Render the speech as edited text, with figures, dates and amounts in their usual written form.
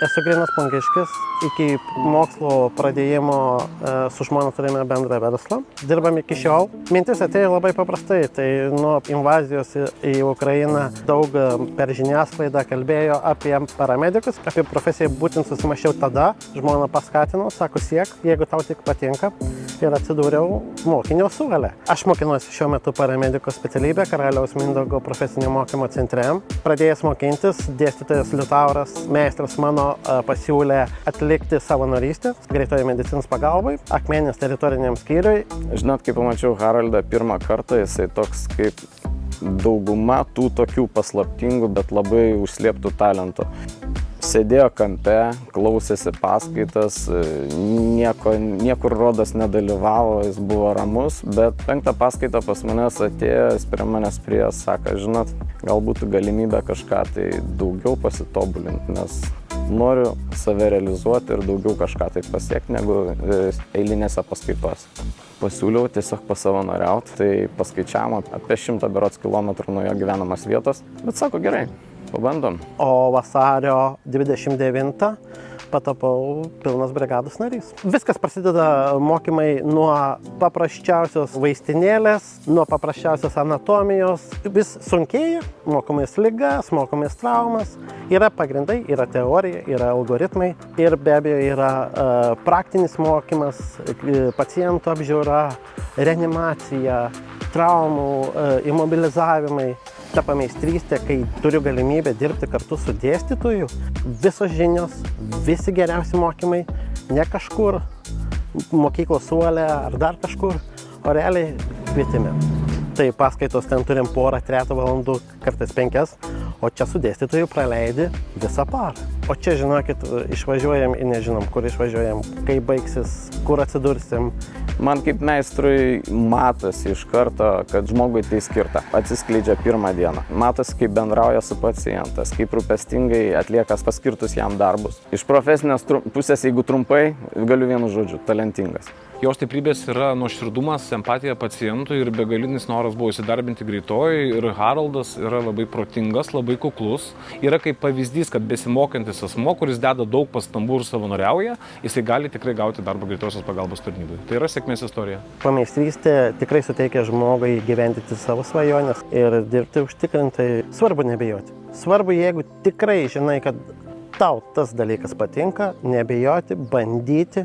Esu grynas pungiškis. Iki mokslo pradėjimo su žmona turėjome bendrą verslą. Dirbam iki šiol. Mintis atėjo labai paprastai. Tai nuo invazijos į Ukrainą daug per žiniasklaidą kalbėjo apie paramedikus. Apie profesiją būtent susimašiau tada. Žmona paskatino, sako siek, jeigu tau tik patinka. Ir atsidūriau mokinio suole. Aš mokinuosi šiuo metu paramediko specialybę Karaliaus Mindaugo profesinio mokymo centre. Pradėjęs mokintis, dėstytojas Liutauras, meistras mano pasiūlė atlikti savanorystę greitoje medicinos pagalbai Akmenės teritoriniam skyriui. Žinot, kai pamačiau Haroldą pirmą kartą, jisai toks kaip dauguma tų tokių paslaptingų, bet labai užslėptų talentų. Sėdėjo kampe, klausėsi paskaitas, niekur rodos nedalyvavo, jis buvo ramus, bet 5. paskaitą pas manęs atėjo, jis prie manęs priėjo, sako, žinot, gal būtų galimybė kažką tai daugiau pasitobulinti, nes noriu save realizuoti ir daugiau kažką tai pasiekti negu eilinėse paskaitose. Pasiūliau tiesiog pasavanoriauti, tai paskaičiavom apie 100 berods kilometrų nuo jo gyvenamos vietos, bet sako, gerai. Pabandom. O vasario 29 patapau pilnas brigados narys. Viskas prasideda mokymai nuo paprasčiausios vaistinėlės, nuo paprasčiausios anatomijos. Vis sunkėja, mokomės ligas, mokomės traumas. Yra pagrindai, yra teorija, yra algoritmai ir be abejo yra praktinis mokymas, pacientų apžiūra, reanimacija, traumų, imobilizavimai. Ta pameistrystė, kai turiu galimybę dirbti kartu su dėstytoju, visos žinios, visi geriausi mokymai, ne kažkur mokyklos suole ar dar kažkur, o realiai kvietime. Tai paskaitos ten turim porą, 3 valandų, kartais 5, o čia su dėstytoju praleidi visą parą. O čia, žinokit, išvažiuojam ir nežinom, kur išvažiuojam, kaip baigsis, kur atsidursim. Man kaip meistrui matosi iš karto, kad žmogui tai skirta. Atsiskleidžia pirmą dieną. Matosi, kaip bendrauja su pacientas, kaip rūpestingai atlieka paskirtus jam darbus. Iš profesinės pusės, jeigu trumpai, galiu vienu žodžiu, talentingas. Jo stiprybės yra nuoširdumas, empatija pacientui ir begalinis noras buvo įsidarbinti greitoji. Ir Haroldas yra labai protingas, labai kuklus. Yra kaip pavyzdys, kad besimokantis asmo, kuris deda daug pastangų ir savanoriauja, jisai gali tikrai gauti darbą greitosios pagalbos tarnybai. Tai yra sėkmės istorija. Pameistrystė tikrai suteikia žmogui gyventi savo svajonės ir dirbti užtikrintai. Svarbu nebijoti. Svarbu, jeigu tikrai žinai, kad tau tas dalykas patinka, nebijoti, bandyti.